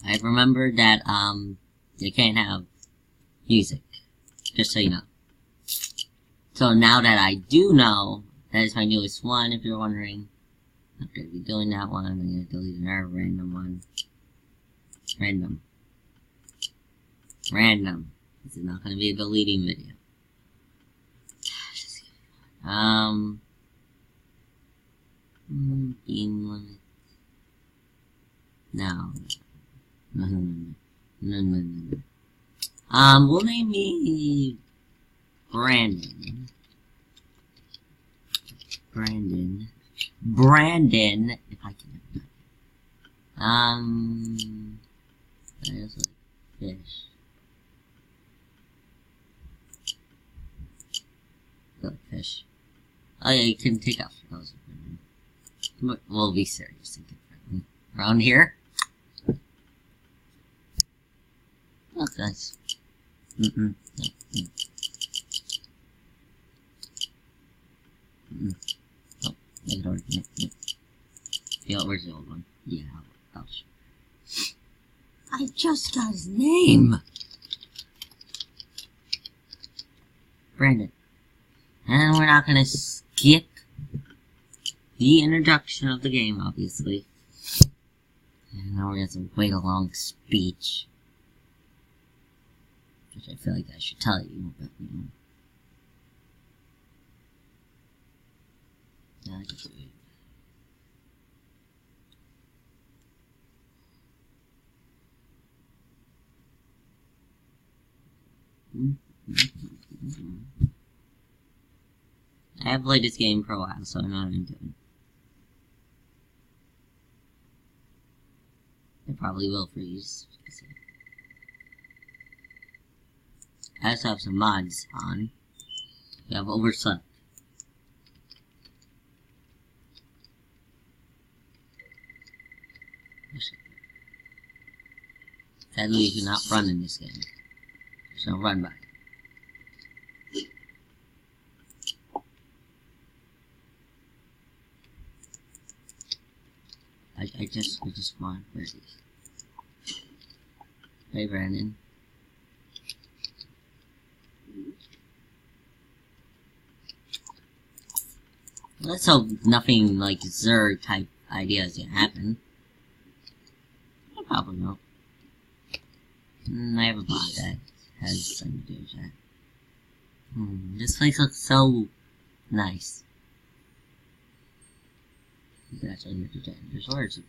I remembered that, you can't have music. Just so you know. So now that I do know, that is my newest one, if you're wondering. I'm not going to be doing that one. I'm going to delete another random one. Random. This is not going to be a deleting video. Beam limit. No. No. We'll name me Brandon, if I can. I just like fish. I like fish. Oh yeah, you can take out those. We'll be serious and get friendly. Around here? That's nice. Oh, ignore it. Yeah, where's the old one? Yeah, ouch. I just got his name! Brandon. And we're not gonna skip the introduction of the game, obviously. And now we're gonna have to wait a long speech. Which I feel like I should tell you, but you know. Yeah, I just wait. I have played this game for a while, so I know what I'm doing. It probably will freeze. I also have some mods on. We have overslept. Sadly, you cannot run in this game. There's no run button. I just want where is he? Hey Brandon. Let's hope nothing like Zerg type ideas can happen. I probably won't. I have a bot that has something to do with that. This place looks so nice. You can actually hear the janitor's words.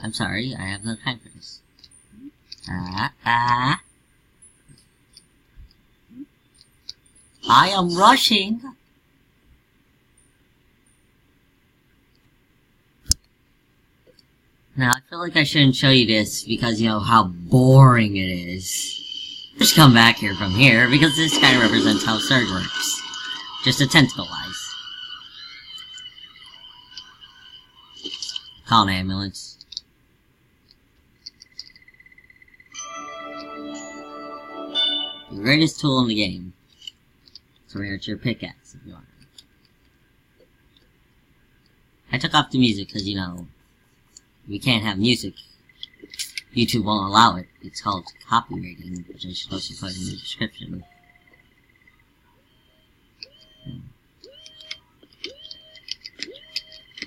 I'm sorry, I have no time for this. I am rushing. Now, I feel like I shouldn't show you this because you know how boring it is. Just come back here from here because this kind of represents how Surge works. Just a tentacle-wise. Call an ambulance. The greatest tool in the game. So here's your pickaxe if you want. I took off the music because, you know, we can't have music. YouTube won't allow it. It's called copywriting, which I'm supposed to put in the description.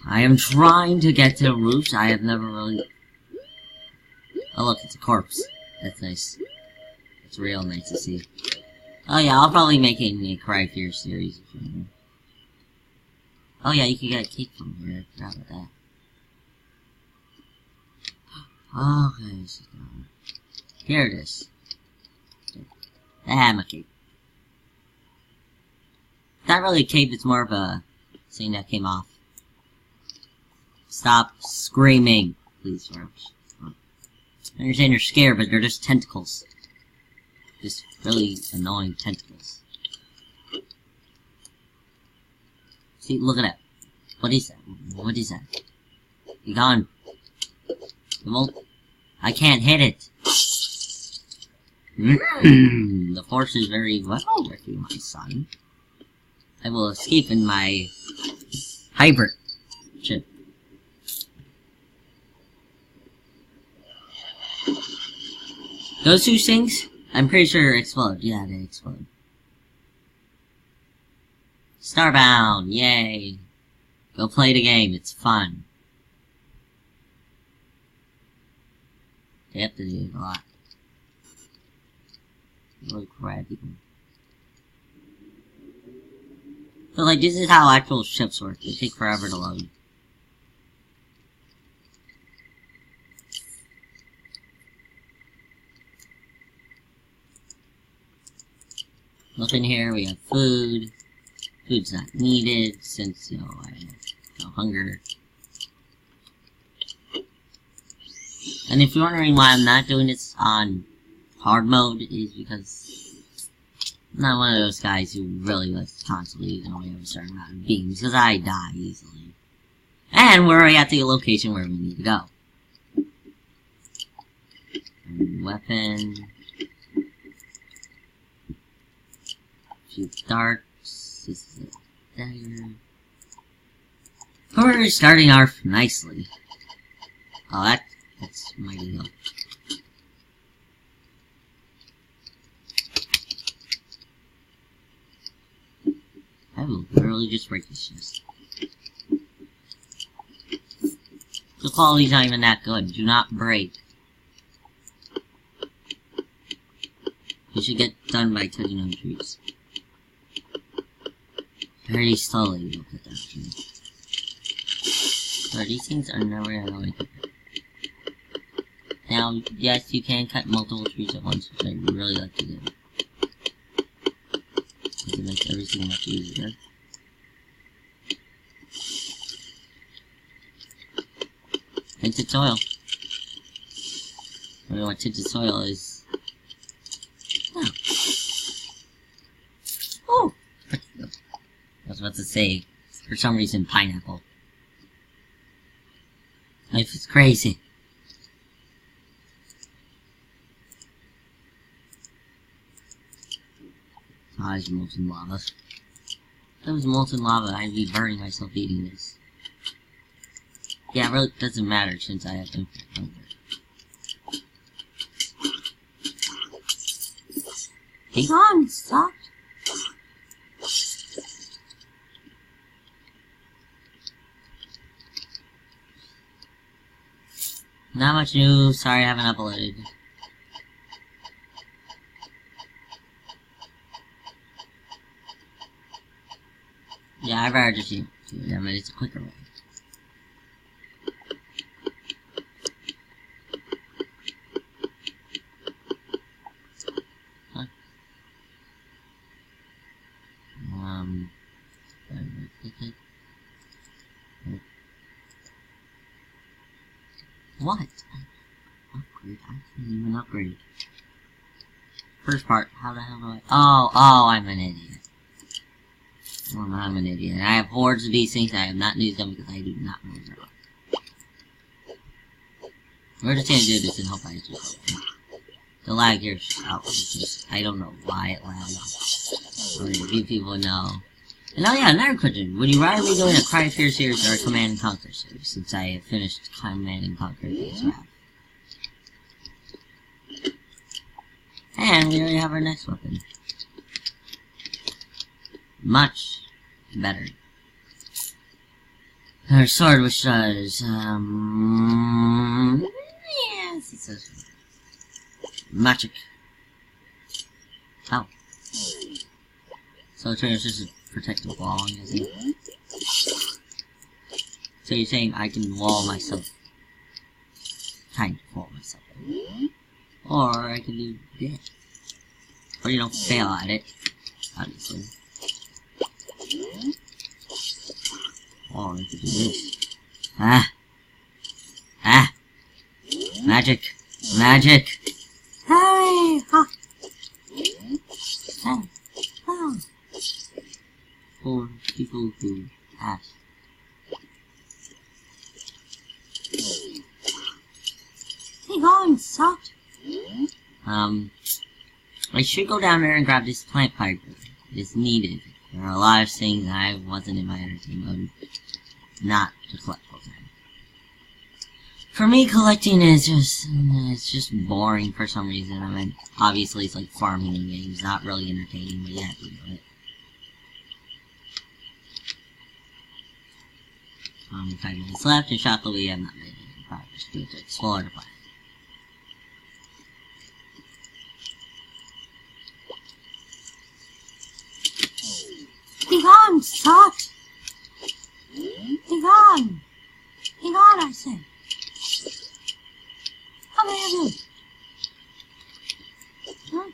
I am trying to get to the roofs. I have never really... Oh look, it's a corpse. That's nice. It's real nice to see. Oh yeah, I'll probably make a Cry Fear series. Oh yeah, you can get a cake from here. I forgot about that. Okay, so here it is. The hammer cape. Not really a cape, it's more of a thing that came off. Stop screaming, please, folks. I understand you're scared, but they're just tentacles. Just really annoying tentacles. See, look at that. What is that? What is that? You gone? Well, I can't hit it. The force is very well with you, my son. I will escape in my hybrid ship. Those two things, I'm pretty sure explode. Yeah, they explode. Starbound, yay! Go play the game, it's fun. They have to do a lot. Really crabby. So like, this is how actual ships work. They take forever to load. Look in here, we have food. Food's not needed since, you know, I have no hunger. And if you're wondering why I'm not doing this on hard mode, is because I'm not one of those guys who really likes constantly only have a certain amount of beams, because I die easily. And we're already at the location where we need to go. And weapon. A few darts. This is a dagger. We're starting off nicely. Oh, that's mighty low. I will literally just break this shit. The quality's not even that good. Do not break. You should get done by cutting on trees. Very slowly you'll put that tree. So these things are never gonna go. Now, yes, you can cut multiple trees at once, which I really like to do. Because it makes everything much easier. Tinted soil. I don't know what tinted soil is. Oh. Oh! I was about to say, for some reason, pineapple. Life is crazy. Oh, there's molten lava. If there was molten lava, I'd be burning myself eating this. Yeah, it really doesn't matter since I have infinite hunger. Be gone, stop! Not much new, sorry I haven't uploaded. Yeah, I'd rather just do it. I mean, it's a quicker way. Huh? What? Upgrade? I can't even upgrade. First part, how the hell do I... Oh, I'm an idiot. Well, I'm an idiot. I have hordes of these things. I have not used them because I do not remember. We're just gonna do this and hope I just... The lag here is outrageous. I don't know why it lags. Or a few people know. And oh yeah, another question. Would you rather be doing a Cry of Fear series or a Command and Conquer series, since I have finished Command and Conquer this round? And we already have our next weapon. Much better. Our sword, which does, yes, it says magic. Oh. So it's just a protective wall, I'm guessing. So you're saying I can wall myself. Kind of wall myself. Or I can do this. Or you don't fail at it, obviously. Or I could do this. Magic! Magic! Hey! Ha! Oh. For people who ask. Hey, going, sucked! I should go down there and grab this plant fiber. It's needed There are a lot of things I wasn't in my entertainment mode not to collect full time. For me, collecting is just, it's just boring for some reason. I mean, obviously it's like farming in games, not really entertaining, but you have to do it. 5 minutes left, and shockingly we have not made any progress due to explore the planet. Be gone, sot! Be gone! Be gone, I say! Come here, you! Huh?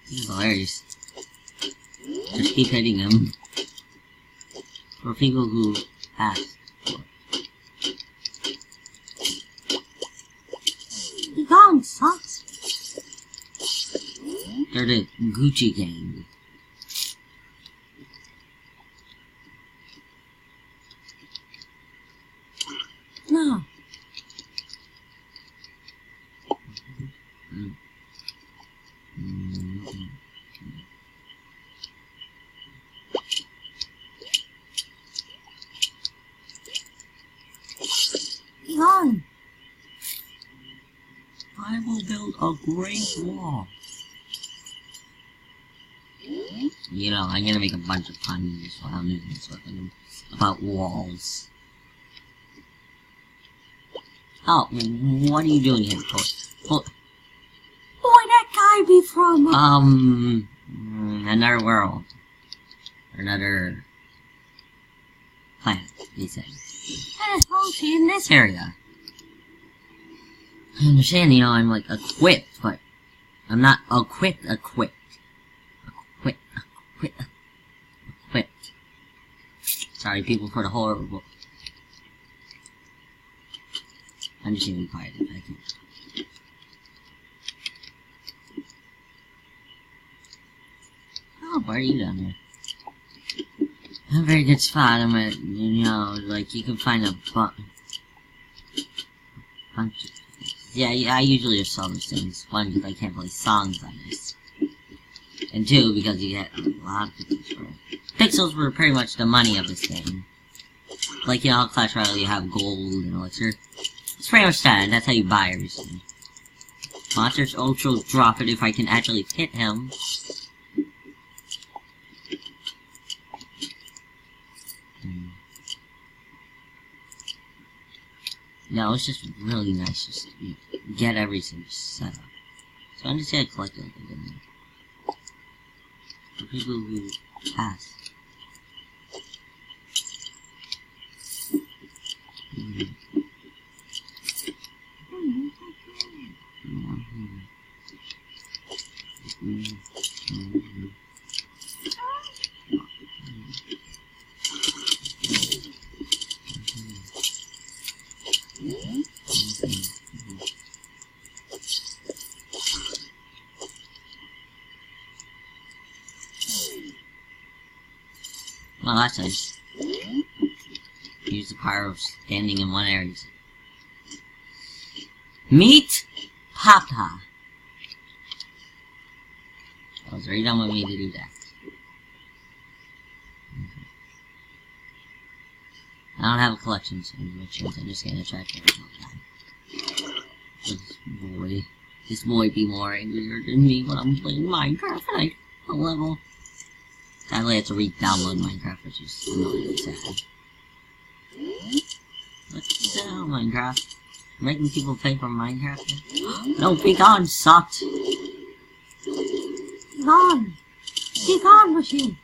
This is hilarious. Just keep hitting him. For people who ask. Be gone, sot! They're the Gucci gang. No. Be gone! I will build a great wall. You know, I'm gonna make a bunch of puns while I'm using this weapon about walls. Oh, what are you doing here, Boy, that guy be from... another world. Or another planet, he said. And it's mostly in this Area. I understand, you know, I'm like equipped, but I'm not equipped. Sorry, people, for the horrible. I'm just gonna be quiet if I can. Oh, why are you down there? A very good spot. I'm at, you know, like, you can find a bunch of... Yeah, I usually just sell those things. One, because I can't play songs on this. And two, because you get a lot of pixels for it. Pixels were pretty much the money of this game. Like, you know how Clash Royale you have gold and elixir? It's pretty much that, and that's how you buy everything. Monsters also drop it if I can actually hit him. No, it's just really nice just to get everything set up. So I'm just gonna collect everything in there. For people who ask. Well, that's nice. Use the power of standing in one area. Meet Papa. I was already done with me to do that. I don't have a collection, so which means I'm just gonna check every time. This boy be more angrier than me when I'm playing Minecraft and I a level. Sadly, I have to re-download Minecraft, which is annoying and sad. What the hell, Minecraft? Making people pay for Minecraft? No, be gone, sucked! Be gone! Be gone with you!